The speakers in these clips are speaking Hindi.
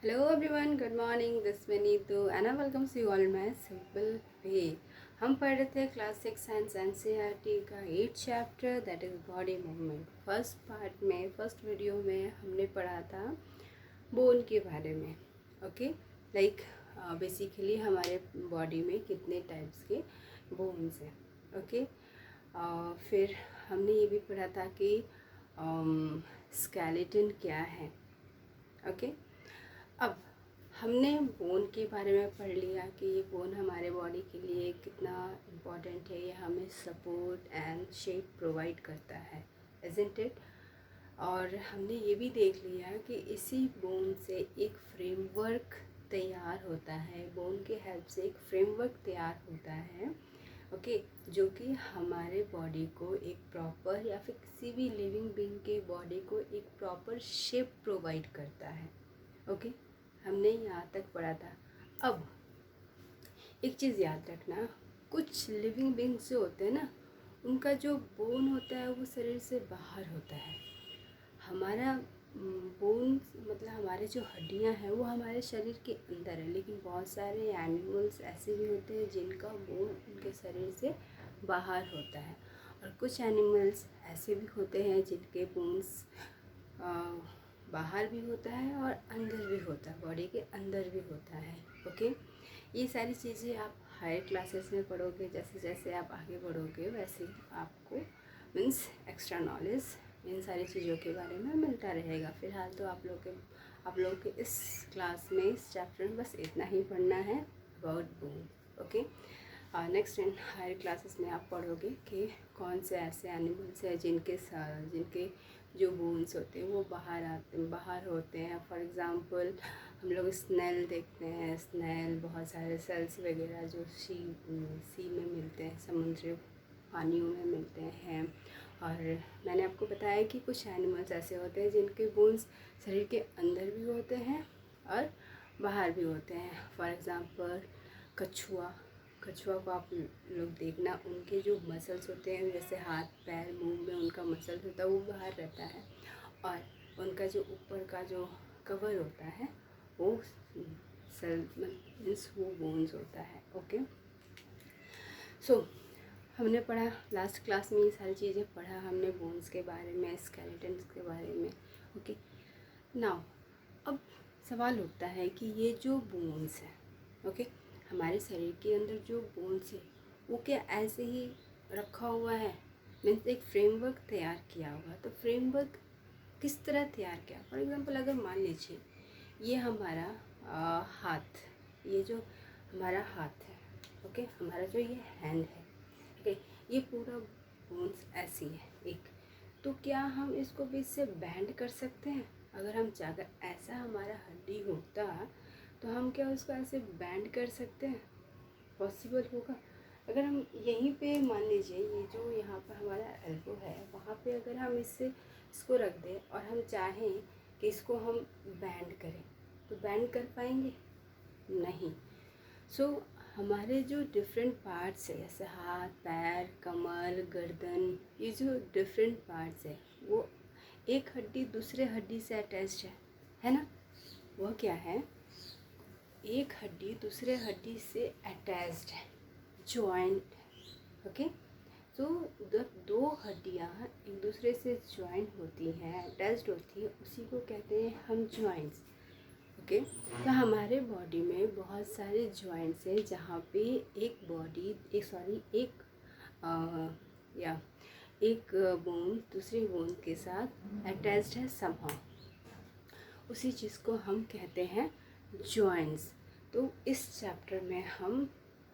Hello everyone, good morning. This मैं Neetu and I welcomes you all my simple way. हम पढ़ रहे थे क्लास 6 साइंस एनसीईआरटी का 8 chapter that is body movement. First part में फर्स्ट वीडियो में हमने पढ़ा था बोन के बारे में। ओके, लाइक बेसिकली हमारे बॉडी में कितने टाइप्स के बोन्स हैं। ओके, फिर हमने ये भी पढ़ा था कि स्केलेटन क्या है। ओके, अब हमने बोन के बारे में पढ़ लिया कि ये बोन हमारे बॉडी के लिए कितना इम्पोर्टेंट है। ये हमें सपोर्ट एंड शेप प्रोवाइड करता है, इज़न्ट इट। और हमने ये भी देख लिया कि इसी बोन से एक फ्रेमवर्क तैयार होता है। बोन के हेल्प से एक फ्रेमवर्क तैयार होता है, ओके, जो कि हमारे बॉडी को एक प्रॉपर या फिर किसी भी लिविंग बीइंग के बॉडी को एक प्रॉपर शेप प्रोवाइड करता है। ओके, हमने यहाँ तक पढ़ा था। अब एक चीज़ याद रखना, कुछ लिविंग बीइंग्स जो होते हैं ना, उनका जो बोन होता है वो शरीर से बाहर होता है। हमारा बोन मतलब हमारे जो हड्डियाँ हैं वो हमारे शरीर के अंदर है, लेकिन बहुत सारे एनिमल्स ऐसे भी होते हैं जिनका बोन उनके शरीर से बाहर होता है। और कुछ एनिमल्स ऐसे भी होते हैं जिनके बोन्स बाहर भी होता है और अंदर भी होता है, बॉडी के अंदर भी होता है। ओके, ये सारी चीज़ें आप हायर क्लासेस में पढ़ोगे। जैसे जैसे आप आगे बढ़ोगे वैसे आपको मीन्स एक्स्ट्रा नॉलेज इन सारी चीज़ों के बारे में मिलता रहेगा। फ़िलहाल तो आप लोग के इस क्लास में इस चैप्टर में बस इतना ही पढ़ना है about bone. Okay, next in higher classes में आप पढ़ोगे कि कौन से ऐसे एनिमल्स हैं जिनके जो बोन्स होते हैं वो बाहर होते हैं। फॉर एग्ज़ाम्पल हम लोग स्नेल देखते हैं। स्नेल बहुत सारे सेल्स वगैरह जो सी में मिलते हैं, समुद्री पानियों में मिलते हैं। और मैंने आपको बताया कि कुछ एनिमल्स ऐसे होते हैं जिनके बोन्स शरीर के अंदर भी होते हैं और बाहर भी होते हैं। फॉर एग्ज़ाम्पल कछुआ को आप लोग देखना, उनके जो मसल्स होते हैं जैसे हाथ पैर मुंह में उनका मसल्स होता है वो बाहर रहता है, और उनका जो ऊपर का जो कवर होता है वो सेल मीन्स वो बोन्स होता है। ओके, सो हमने पढ़ा लास्ट क्लास में ये सारी चीज़ें पढ़ा हमने बोन्स के बारे में, स्केलेटन्स के बारे में। ओके, नाउ अब सवाल उठता है कि ये जो बोन्स है, ओके, हमारे शरीर के अंदर जो बोन्स है वो क्या ऐसे ही रखा हुआ है, मीन्स एक फ्रेमवर्क तैयार किया हुआ। तो फ्रेमवर्क किस तरह तैयार किया? फॉर एग्ज़ाम्पल अगर मान लीजिए ये हमारा हाथ, ये जो हमारा हाथ है, ओके, हमारा जो ये हैंड है, ओके, ये पूरा बोन्स ऐसी है एक, तो क्या हम इसको बीच से बैंड कर सकते हैं? अगर हम चाहकर ऐसा हमारा हड्डी होता तो हम क्या उसको ऐसे बैंड कर सकते हैं? पॉसिबल होगा? अगर हम यहीं पे मान लीजिए ये जो यहाँ पर हमारा एल्बो है वहाँ पे अगर हम इसको रख दें और हम चाहें कि इसको हम बैंड करें तो बैंड कर पाएंगे? नहीं। सो हमारे जो डिफरेंट पार्ट्स है जैसे हाथ पैर कमर गर्दन, ये जो डिफरेंट पार्ट्स है वो एक हड्डी दूसरे हड्डी से अटैच्ड है ना? वह क्या है? एक हड्डी दूसरे हड्डी से अटैच्ड है, जॉइंट। ओके, तो जब दो हड्डियाँ एक दूसरे से जॉइंट होती हैं, अटैच्ड होती है, उसी को कहते हैं हम जॉइंट्स। ओके, तो हमारे बॉडी में बहुत सारे जॉइंट्स हैं जहाँ पे एक बोन दूसरे बोन के साथ अटैच्ड है समहाउ, उसी चीज़ को हम कहते हैं जॉइंट्स। तो इस चैप्टर में हम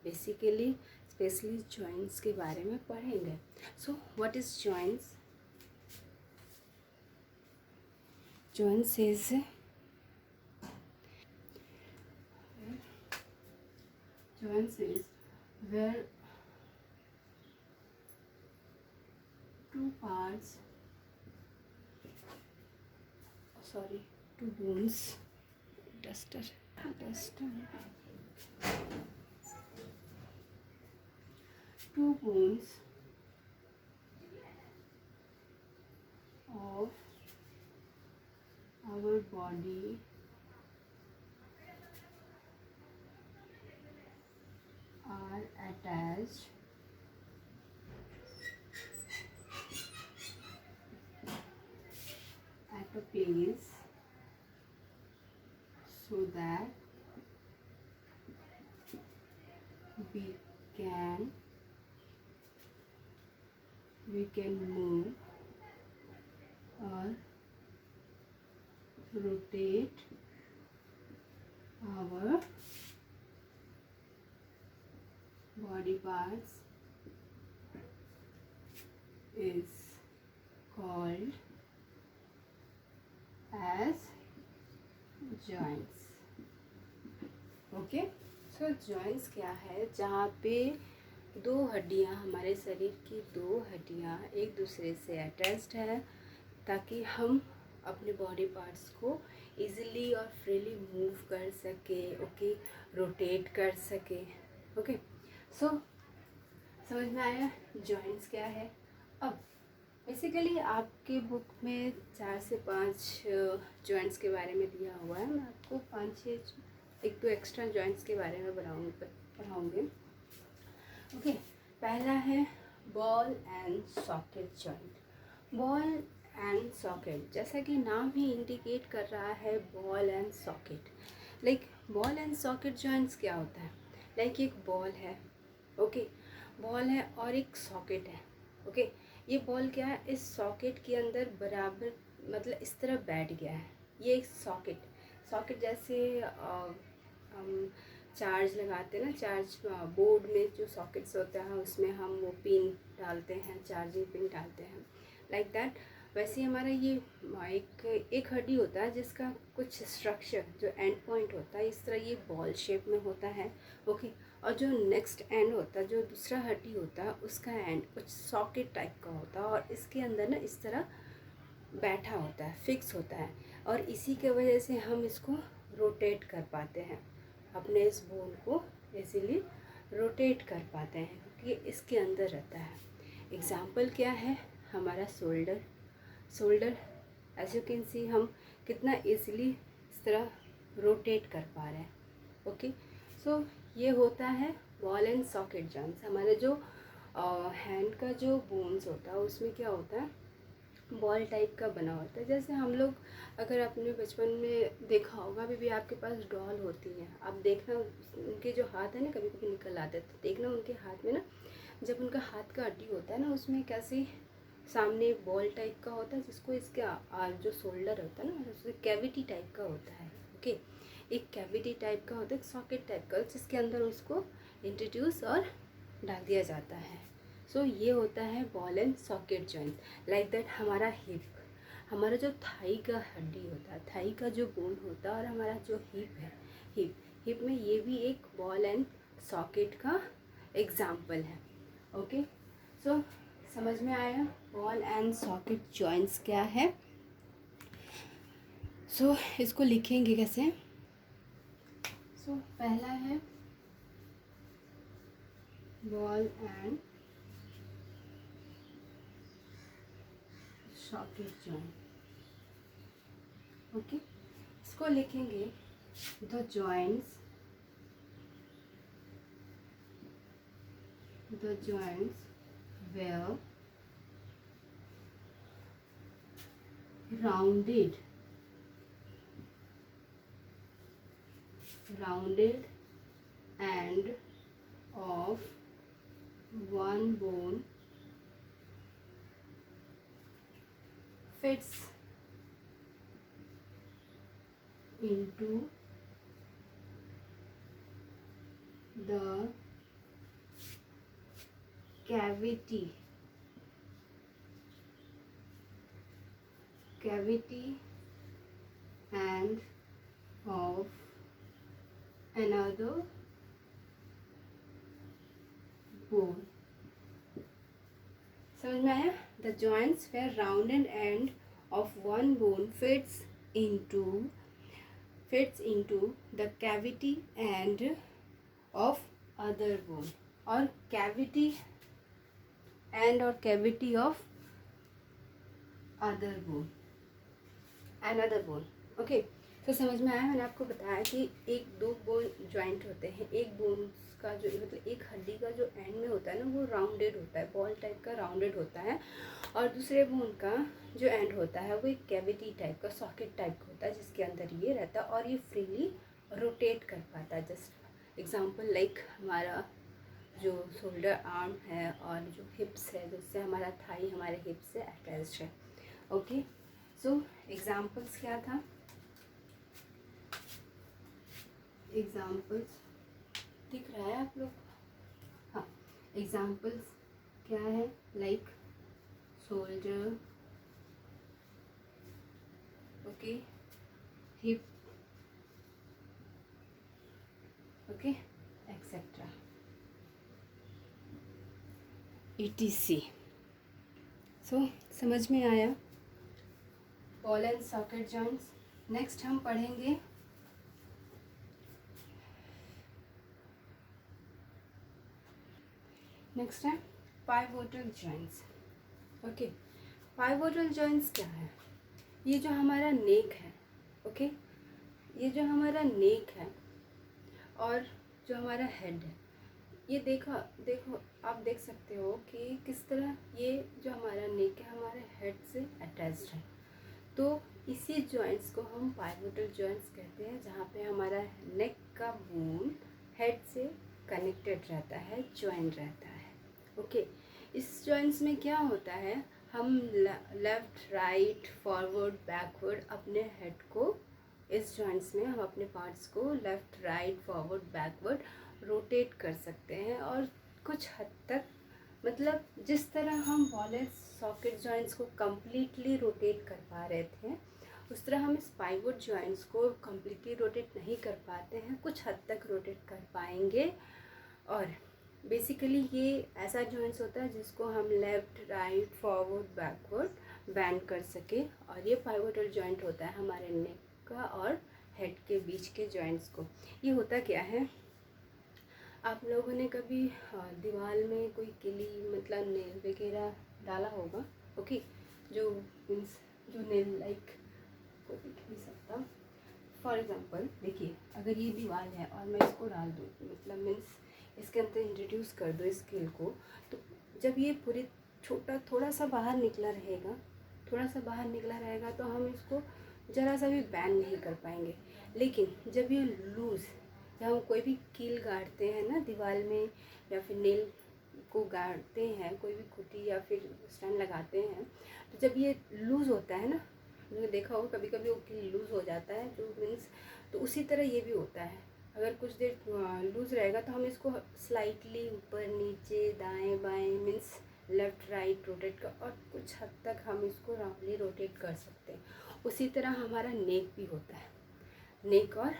बेसिकली स्पेशली जॉइंट्स के बारे में पढ़ेंगे। So what is joints? Joints is where two parts, two bones, duster, two bones of our body increase so that we can move or rotate our body parts is called as joints. Okay, so joints क्या है? जहाँ पे दो हड्डियाँ, हमारे शरीर की दो हड्डियाँ एक दूसरे से अटैच्ड है ताकि हम अपने बॉडी पार्ट्स को इजीली और फ्रीली मूव कर सके, ओके, रोटेट कर सके। ओके, सो समझ में आया जॉइंट्स क्या है? अब बेसिकली आपके बुक में 4 से 5 जॉइंट्स के बारे में दिया हुआ है। मैं आपको 5-6 एक तो एक्स्ट्रा जॉइंट्स के बारे में पढ़ाऊँगी। ओके, पहला है ball and socket joint. Ball and socket, जैसा कि नाम ही इंडिकेट कर रहा है, ball and socket. Like ball and socket joints क्या होता है? लाइक एक बॉल है, ओके, बॉल है और एक सॉकेट है। ओके, ये बॉल क्या है, इस सॉकेट के अंदर बराबर, मतलब इस तरह बैठ गया है। ये एक सॉकेट जैसे हम चार्ज लगाते हैं ना, चार्ज बोर्ड में जो सॉकेट्स होता है उसमें हम वो पिन डालते हैं, चार्जिंग पिन डालते हैं, लाइक दैट। वैसे हमारा ये एक हड्डी होता है जिसका कुछ स्ट्रक्चर जो एंड पॉइंट होता है इस तरह ये बॉल शेप में होता है। ओके, और जो नेक्स्ट एंड होता है, जो दूसरा हड्डी होता है, उसका एंड कुछ सॉकेट टाइप का होता है और इसके अंदर ना इस तरह बैठा होता है, फिक्स होता है, और इसी के वजह से हम इसको रोटेट कर पाते हैं, अपने इस बोन को इजीली रोटेट कर पाते हैं क्योंकि इसके अंदर रहता है। एग्जाम्पल क्या है? हमारा shoulder as you can see, हम कितना इजीली इस तरह रोटेट कर पा रहे हैं। ओके, सो ये होता है बॉल एंड सॉकेट जॉइंट्स। हमारे जो हैंड का जो बोन्स होता है उसमें क्या होता है, बॉल टाइप का बना होता है। जैसे हम लोग, अगर आपने बचपन में देखा होगा, अभी भी आपके पास डॉल होती है, आप देखना उनके जो हाथ है ना कभी कभी निकल आते हैं, तो देखना उनके हाथ में ना, जब उनका हाथ का हड्डी होता है ना उसमें कैसे सामने बॉल टाइप का होता है, जिसको इसके जो शोल्डर होता है ना उसमें कैविटी टाइप का होता है। ओके, एक कैविटी टाइप का होता है, एक सॉकेट टाइप का, जिसके अंदर उसको इंट्रोड्यूस और डाल दिया जाता है। सो ये होता है ball and socket joint. Like that हमारा हिप, हमारा जो थाई का हड्डी होता है, थाई का जो बोन होता है, और हमारा जो हिप है, हिप में ये भी एक बॉल एंड सॉकेट का एग्जाम्पल है। ओके, सो समझ में आया बॉल एंड सॉकेट जॉइंट्स क्या है? सो इसको लिखेंगे कैसे? सो पहला है ball and socket joint. Okay, इसको लिखेंगे the joints were rounded and of one bone fits into the cavity and of another bone. समझ में आया? The joints where rounded end of one bone fits into the cavity and of other bone, or cavity and or cavity of another bone. Okay, so तो समझ में आया? मैंने आपको बताया कि एक दो बोन जॉइंट होते हैं, एक बोन का जो मतलब एक हड्डी का जो एंड में होता है ना वो राउंडेड होता है, बॉल टाइप का राउंडेड होता है, और दूसरे बोन का जो एंड होता है वो एक कैविटी टाइप का, सॉकेट टाइप का होता है जिसके अंदर ये रहता है और ये फ्रीली रोटेट कर पाता है। जस्ट एग्जांपल लाइक हमारा जो शोल्डर आर्म है और जो हिप्स है, जिससे हमारा थाई हमारे हिप्स से अटैच्ड है। ओके, सो एग्जांपल्स क्या था? एग्जाम्पल्स दिख रहा है आप लोग? हाँ, एग्जाम्पल्स क्या है? Like shoulder, okay, hip, okay, etcetera, etc. सो समझ में आया ball and socket joints. Next हम पढ़ेंगे नेक्स्ट है pivotal joints. Okay, pivotal joints क्या है? ये जो हमारा नेक है, ओके, ये जो हमारा नेक है और जो हमारा हेड है, ये देखो आप देख सकते हो कि किस तरह ये जो हमारा नेक है हमारे हेड से अटैच्ड है। तो इसी जॉइंट्स को हम पाइवोटल जॉइंट्स कहते हैं, जहाँ पे हमारा नेक का बोन हेड से कनेक्टेड रहता है, ज्वाइन रहता है। ओके, इस जॉइंट्स में क्या होता है, हम लेफ़्ट राइट फॉरवर्ड बैकवर्ड अपने हेड को, इस जॉइंट्स में हम अपने पार्ट्स को left right forward backward rotate कर सकते हैं, और कुछ हद तक मतलब जिस तरह हम बॉल एंड सॉकेट जॉइंट्स को कम्प्लीटली रोटेट कर पा रहे थे, उस तरह हम इस पाइवोट जॉइंट्स को कम्प्लीटली रोटेट नहीं कर पाते हैं, कुछ हद तक रोटेट कर पाएंगे। और बेसिकली ये ऐसा जॉइंट्स होता है जिसको हम left right forward backward band कर सके, और ये पाइवोटल जॉइंट होता है हमारे नेक का और हेड के बीच के जॉइंट्स को। ये होता क्या है, आप लोगों ने कभी दीवार में कोई किली मतलब नेल वगैरह डाला होगा, ओके, जो मीन्स जो नेल लाइक कोई दिख नहीं सकता। फॉर एग्जांपल देखिए, अगर ये दीवार है और मैं इसको डाल दूँ, मतलब मीन्स इसके अंदर इंट्रोड्यूस कर दो स्केल को, तो जब ये पूरी छोटा थोड़ा सा बाहर निकला रहेगा, तो हम इसको ज़रा सा भी बैंड नहीं कर पाएंगे। लेकिन जब ये लूज़, जब हम कोई भी कील गाड़ते हैं ना दीवार में, या फिर नेल को गाड़ते हैं, कोई भी खुटी या फिर स्टैंड लगाते हैं, तो जब ये लूज़ होता है ना, मैंने देखा होगा कभी कभी वो कील लूज़ हो जाता है, जो मीन्स तो उसी तरह ये भी होता है। अगर कुछ देर लूज़ रहेगा तो हम इसको स्लाइटली ऊपर नीचे दाएं बाएं मीन्स लेफ़्ट राइट रोटेट कर, और कुछ हद तक हम इसको राउंडली रोटेट कर सकते हैं। उसी तरह हमारा नेक भी होता है, नेक और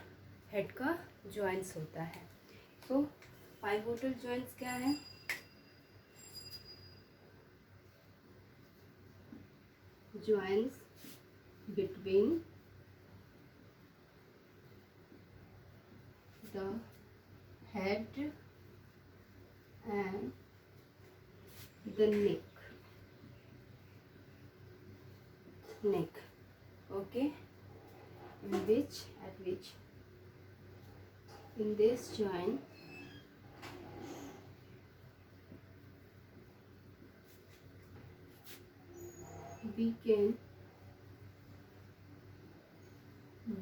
हेड का जॉइंट्स होता है। सो पाइवोटल जॉइंट्स क्या है? Joints between the head and the neck, okay, in this joint we can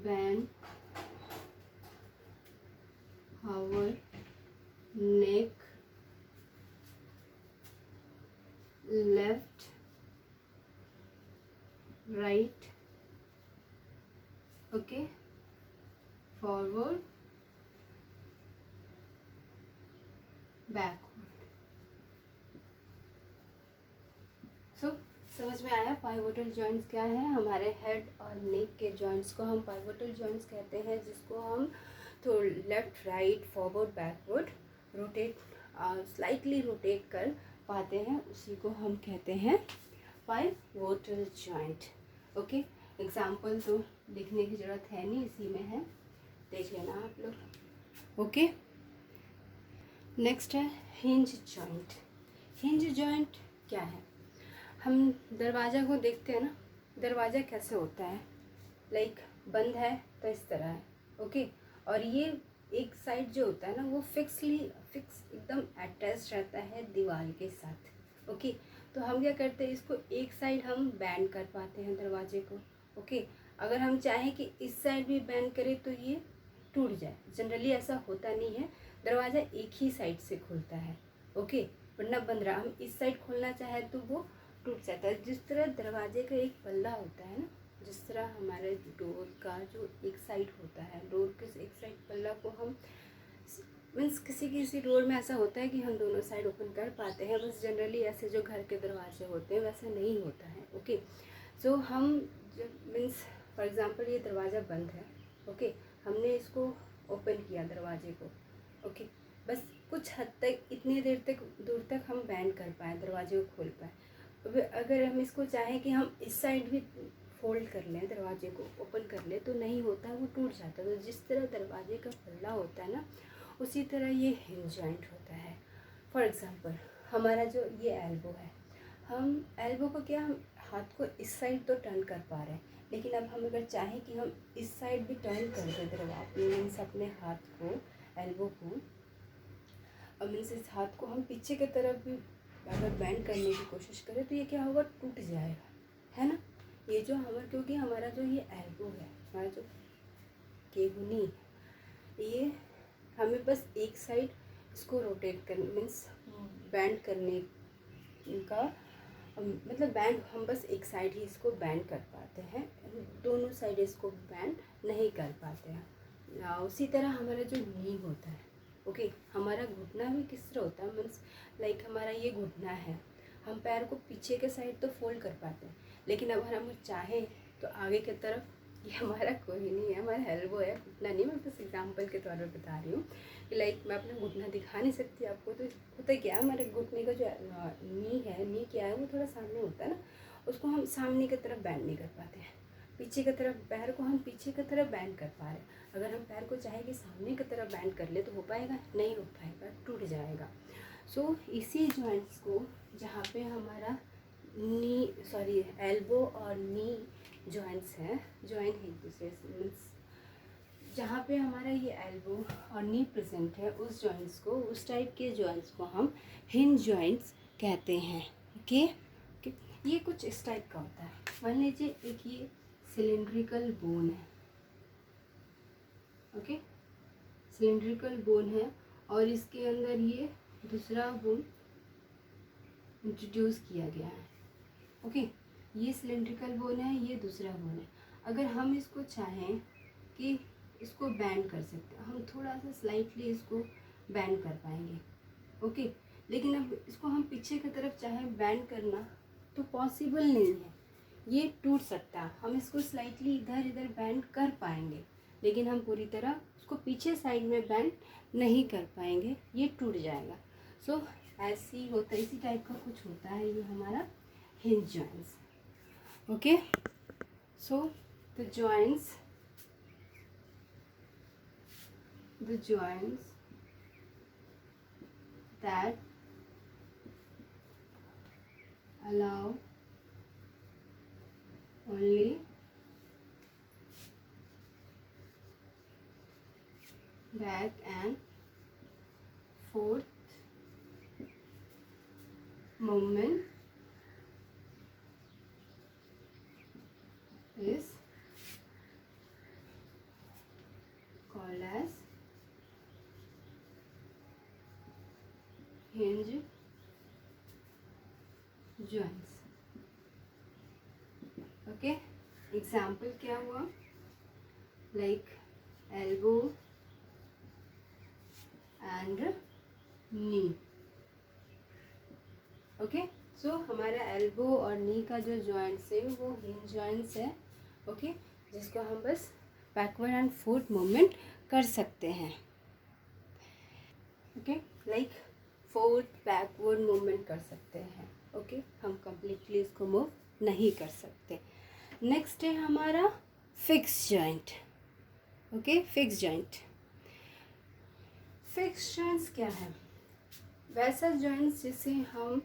bend our neck left right, okay, forward backward। सो समझ में आया पाइवोटल जॉइंट्स क्या है? हमारे हेड और नेक के जॉइंट्स को हम पाइवोटल जॉइंट्स कहते हैं, जिसको हम तो left right forward backward rotate slightly rotate कर पाते हैं, उसी को हम कहते हैं पाइवोटल जॉइंट। ओके, एग्जाम्पल तो लिखने की ज़रूरत है नहीं, इसी में है, देख लेना आप लोग। ओके, नेक्स्ट है हिंज जॉइंट। हिंज जॉइंट क्या है? हम दरवाज़ा को देखते हैं ना, दरवाज़ा कैसे होता है, लाइक बंद है तो इस तरह है, ओके। और ये एक साइड जो होता है ना वो फिक्स एकदम अटैच रहता है दीवार के साथ, ओके। तो हम क्या करते हैं, इसको एक साइड हम बैंड कर पाते हैं दरवाजे को, ओके। अगर हम चाहें कि इस साइड भी बैंड करें तो ये टूट जाए, जनरली ऐसा होता नहीं है, दरवाज़ा एक ही साइड से खुलता है, ओके, वरना बंद रहा। हम इस साइड खोलना चाहे तो वो टूट जाता है। जिस तरह दरवाजे का एक पल्ला होता है ना, जिस तरह हमारे डोर का जो एक साइड होता है, डोर के एक साइड पल्ला को हम मीन्स किसी डोर में ऐसा होता है कि हम दोनों साइड ओपन कर पाते हैं, बस जनरली ऐसे जो घर के दरवाजे होते हैं वैसा नहीं होता है, ओके। सो हम जब मीन्स फॉर एग्ज़ाम्पल ये दरवाज़ा बंद है, ओके, हमने इसको ओपन किया दरवाजे को, ओके, बस कुछ हद तक इतनी दूर तक हम बैंड कर पाए, दरवाजे को खोल पाए। अब अगर हम इसको चाहें कि हम इस साइड भी फोल्ड कर लें, दरवाजे को ओपन कर लें, तो नहीं होता, वो टूट जाता है। तो जिस तरह दरवाजे का पल्ला होता है ना, उसी तरह ये हिंज जॉइंट होता है। फॉर एग्ज़ाम्पल हमारा जो ये एल्बो है, हम एल्बो को क्या, हम हाथ को इस साइड तो टर्न कर पा रहे हैं, लेकिन अब हम अगर चाहें कि हम इस साइड भी टर्न कर दें दरवाजे, मीन्स अपने हाथ को, एल्बो को, और मीन्स इस हाथ को हम पीछे की तरफ भी अगर बैंड करने की कोशिश करें तो ये क्या होगा, टूट जाएगा, है ना। ये जो क्योंकि हमारा जो ये एल्बो है, हमारा जो केहुनी, ये हमें बस एक साइड इसको रोटेट करने मीन्स बैंड करने का मतलब बैंड, हम बस एक साइड ही इसको बैंड कर पाते हैं, दोनों साइड इसको बैंड नहीं कर पाते हैं। उसी तरह हमारा जो नी होता है, ओके, हमारा घुटना भी किस तरह होता है, मीन्स लाइक हमारा ये घुटना है, हम पैर को पीछे के साइड तो फोल्ड कर पाते हैं, लेकिन अगर हम चाहें तो आगे की तरफ, ये हमारा कोई नहीं है, हमारा एल्बो है, घुटना नहीं। मैं बस एग्जांपल के तौर पर बता रही हूँ कि लाइक मैं अपना घुटना दिखा नहीं सकती आपको, तो होता क्या है, हमारे घुटने का जो नी है, नी क्या है, वो थोड़ा सामने होता है ना, उसको हम सामने की तरफ बैंड नहीं कर पाते हैं, पीछे की तरफ पैर को हम पीछे की तरफ बैंड कर पा रहे हैं। अगर हम पैर को चाहे कि सामने की तरफ बैंड कर ले तो हो पाएगा, नहीं हो पाएगा, टूट जाएगा। सो इसी जॉइंट्स को, जहाँ पे हमारा एल्बो और नी जॉइंट्स हैं, जॉइन है एक दूसरे से, मीन्स जहाँ पे हमारा ये एल्बो और नी प्रेजेंट है, उस जॉइंट्स को, उस टाइप के जॉइंट्स को हम हिंज जॉइंट्स कहते हैं, ओके। ये कुछ इस टाइप का होता है। मान लीजिए एक ये सिलेंड्रिकल बोन है, ओके, सिलेंड्रिकल बोन है, और इसके अंदर ये दूसरा बोन इंट्रोड्यूस किया गया है, ओके। ये सिलेंड्रिकल बोन है, ये दूसरा बोन है। अगर हम इसको चाहें कि इसको बैंड कर सकते हैं, हम थोड़ा सा स्लाइटली इसको बैंड कर पाएंगे, ओके। लेकिन अब इसको हम पीछे की तरफ चाहें बैंड करना तो पॉसिबल नहीं है, ये टूट सकता है। हम इसको स्लाइटली इधर इधर बैंड कर पाएंगे, लेकिन हम पूरी तरह उसको पीछे साइड में बैंड नहीं कर पाएंगे, ये टूट जाएगा। सो ऐसी होता है, इसी टाइप का कुछ होता है ये हमारा hinge joints, okay. So the joints that allow only back and forth movement is called as hinge joints, okay. Example क्या हुआ, like elbow and knee, okay. So हमारा एल्बो और नी का जो जॉइंट्स है वो हिंज जॉइंट्स है, ओके, जिसको हम बस बैकवर्ड एंड फोर्थ मूवमेंट कर सकते हैं, okay, like fourth backward movement कर सकते हैं, ओके। हम कंप्लीटली इसको मूव नहीं कर सकते। नेक्स्ट है हमारा fix joint, okay. Fix joint क्या है, वैसा जॉइंट्स जिसे हम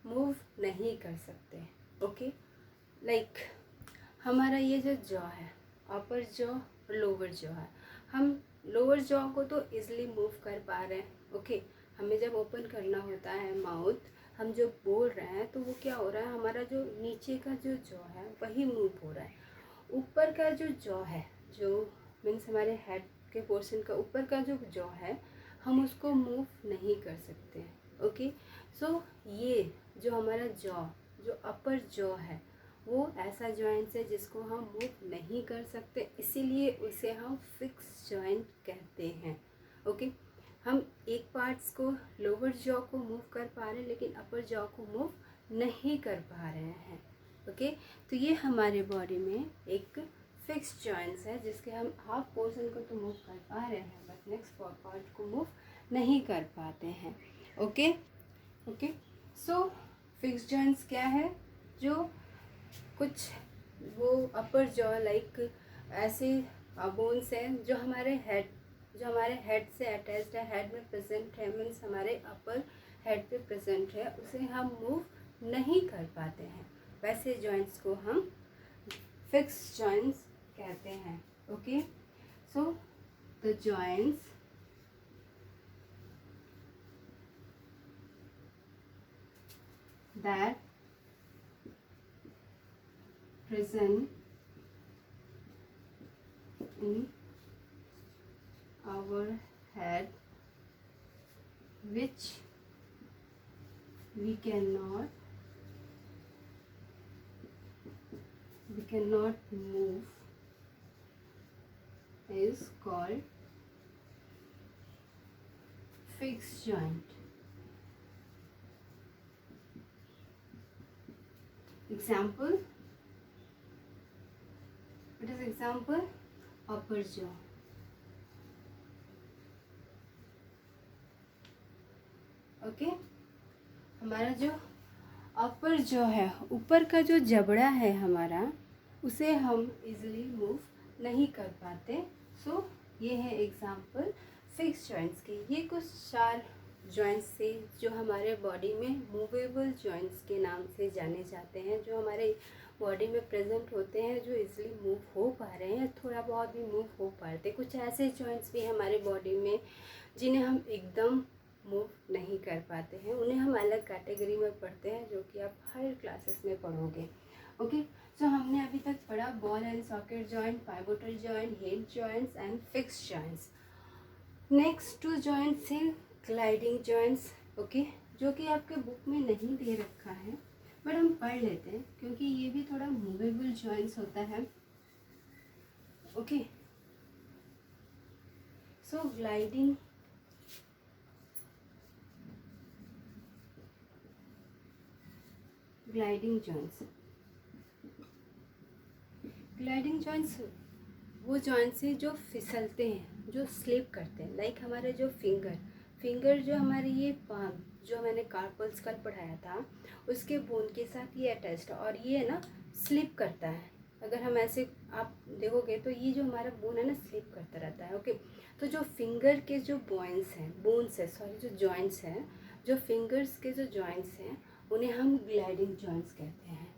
मूव नहीं कर सकते, ओके। लाइक हमारा ये जो जॉ है, अपर जॉ और लोअर जॉ है। हम लोअर जॉ को तो इजीली मूव कर पा रहे हैं। ओके, हमें जब ओपन करना होता है माउथ, हम जो बोल रहे हैं तो वो क्या हो रहा है, हमारा जो नीचे का जो जॉ है वही मूव हो रहा है। ऊपर का जो जॉ है, जो मीन्स हमारे हेड के पोर्शन का ऊपर का जो जॉ है, हम उसको मूव नहीं कर सकते हैं। ओके, सो ये जो हमारा जॉ, जो अपर जॉ है, वो ऐसा जॉइंट है जिसको हम मूव नहीं कर सकते, इसीलिए उसे हम फिक्स जॉइंट कहते हैं। ओके, हम एक पार्ट्स को, लोअर जॉ को मूव कर पा रहे हैं लेकिन अपर जॉ को मूव नहीं कर पा रहे हैं। ओके, तो ये हमारे बॉडी में एक फिक्स जॉइंट्स है जिसके हम हाफ पोर्शन को तो मूव कर पा रहे हैं बट नेक्स्ट पार्ट को मूव नहीं कर पाते हैं। Okay okay, so fix joints क्या है, जो कुछ वो अपर जॉ लाइक ऐसे बोन्स हैं जो हमारे हेड से अटैच्ड है, हेड में प्रेजेंट है, मीन्स हमारे अपर हेड पे प्रेजेंट है, उसे हम मूव नहीं कर पाते हैं, वैसे जॉइंट्स को हम फिक्स जॉइंट्स कहते हैं। Okay, so the joints that present in our head which we cannot move is called fixed joint. Example, what is example? Upper jaw. Okay, हमारा जो अपर जॉ है, ऊपर का जो जबड़ा है हमारा, उसे हम इजीली मूव नहीं कर पाते। सो ये है एग्जांपल फिक्स जॉइंट्स की। ये कुछ 4 जॉइंट्स थे जो हमारे बॉडी में मूवेबल जॉइंट्स के नाम से जाने जाते हैं, जो हमारे बॉडी में प्रेजेंट होते हैं, जो इजीली मूव हो पा रहे हैं, थोड़ा बहुत भी मूव हो पाते। कुछ ऐसे जॉइंट्स भी हमारे बॉडी में जिन्हें हम एकदम मूव नहीं कर पाते हैं, उन्हें हम अलग कैटेगरी में पढ़ते हैं, जो कि आप हायर क्लासेस में पढ़ोगे। ओके, सो हमने अभी तक पढ़ा ball and socket joint, pivotal joint, hip joints and fix joints. Next 2 joints हैं ग्लाइडिंग जॉइंट्स। ओके, जो कि आपके बुक में नहीं दे रखा है बट हम पढ़ लेते हैं क्योंकि ये भी थोड़ा मूवेबल जॉइंट्स होता है। ओके, सो ग्लाइडिंग जॉइंट्स। ग्लाइडिंग जॉइंट्स वो जॉइंट्स हैं जो फिसलते हैं, जो स्लिप करते हैं, लाइक हमारे जो फिंगर जो हमारे ये पाम, जो मैंने कार्पल स्कल पढ़ाया था, उसके बोन के साथ ये अटैच्ड है और ये ना स्लिप करता है। अगर हम ऐसे आप देखोगे तो ये जो हमारा बोन है ना स्लिप करता रहता है। ओके, तो जो फिंगर के जो बोन्स जो जॉइंट्स हैं, जो फिंगर्स के जो जॉइंट्स हैं, उन्हें हम ग्लाइडिंग जॉइंट्स कहते हैं।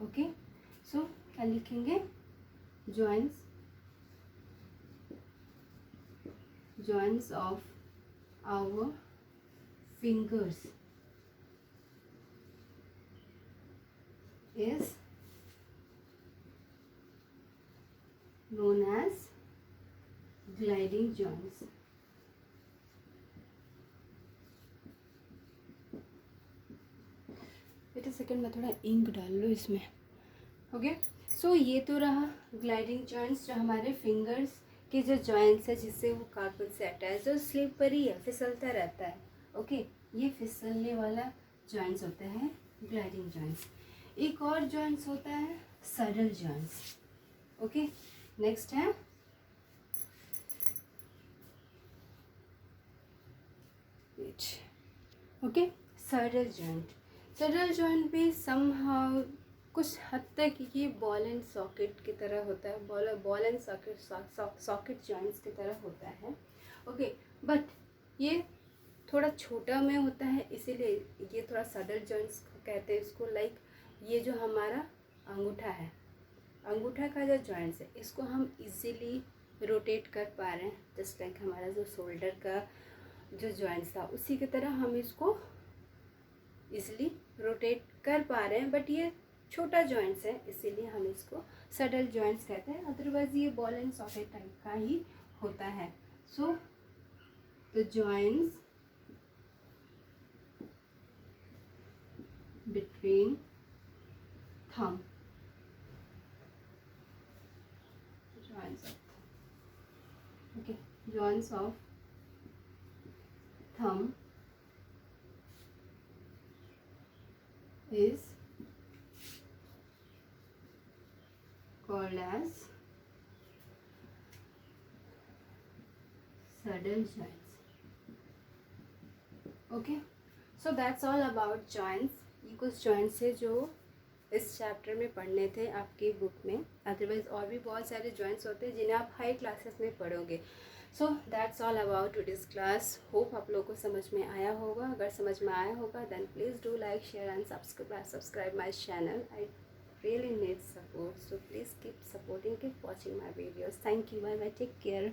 ओके, सो क्या लिखेंगे, joints of our fingers is known as gliding joints. बेटा सेकंड में थोड़ा इंक डाल लो इसमें। ओके, सो ये तो रहा ग्लाइडिंग जॉइंट्स, जो हमारे फिंगर्स के जो जॉइंट्स है जिससे वो कार्पल से अटैच, जो स्लिपरी है, फिसलता रहता है। ओके, ये फिसलने वाला जॉइंट्स होता है ग्लाइडिंग जॉइंट्स। एक और जॉइंट्स होता है सडल जॉइंट्स। ओके, नेक्स्ट है ओके सडल जॉइंट। सडल जॉइंट भी समहाउ कुछ हद तक ये बॉल एंड सॉकेट की तरह होता है, बॉल एंड सॉकेट जॉइंट्स की तरह होता है। ओके, बट ये थोड़ा छोटा में होता है, इसीलिए ये थोड़ा सडल जॉइंट्स कहते हैं इसको। लाइक ये जो हमारा अंगूठा है, अंगूठा का जो जॉइंट्स है, इसको हम इजीली रोटेट कर पा रहे हैं, जस्ट लाइक हमारा जो शोल्डर का जो जॉइंट्स था उसी की तरह हम इसको इजीली रोटेट कर पा रहे हैं। बट ये छोटा जॉइंट्स है, इसीलिए हम इसको सडल जॉइंट्स कहते हैं, अदरवाइज ये बॉल एंड सॉकेट टाइप का ही होता है। So the joints between thumb, joints of thumb is called as saddle joints. Okay, so that's all about joints. ये कुछ joints है जो इस चैप्टर में पढ़ने थे आपकी बुक में, अदरवाइज और भी बहुत सारे जॉइंट्स होते हैं जिन्हें आप हाई क्लासेस में पढ़ोगे। So that's all about today's class. Hope आप लोगों को समझ में आया होगा। अगर समझ में आया होगा then please do like, share and subscribe my channel. I really need support, so please keep supporting, keep watching my videos. Thank you, bye bye, take care.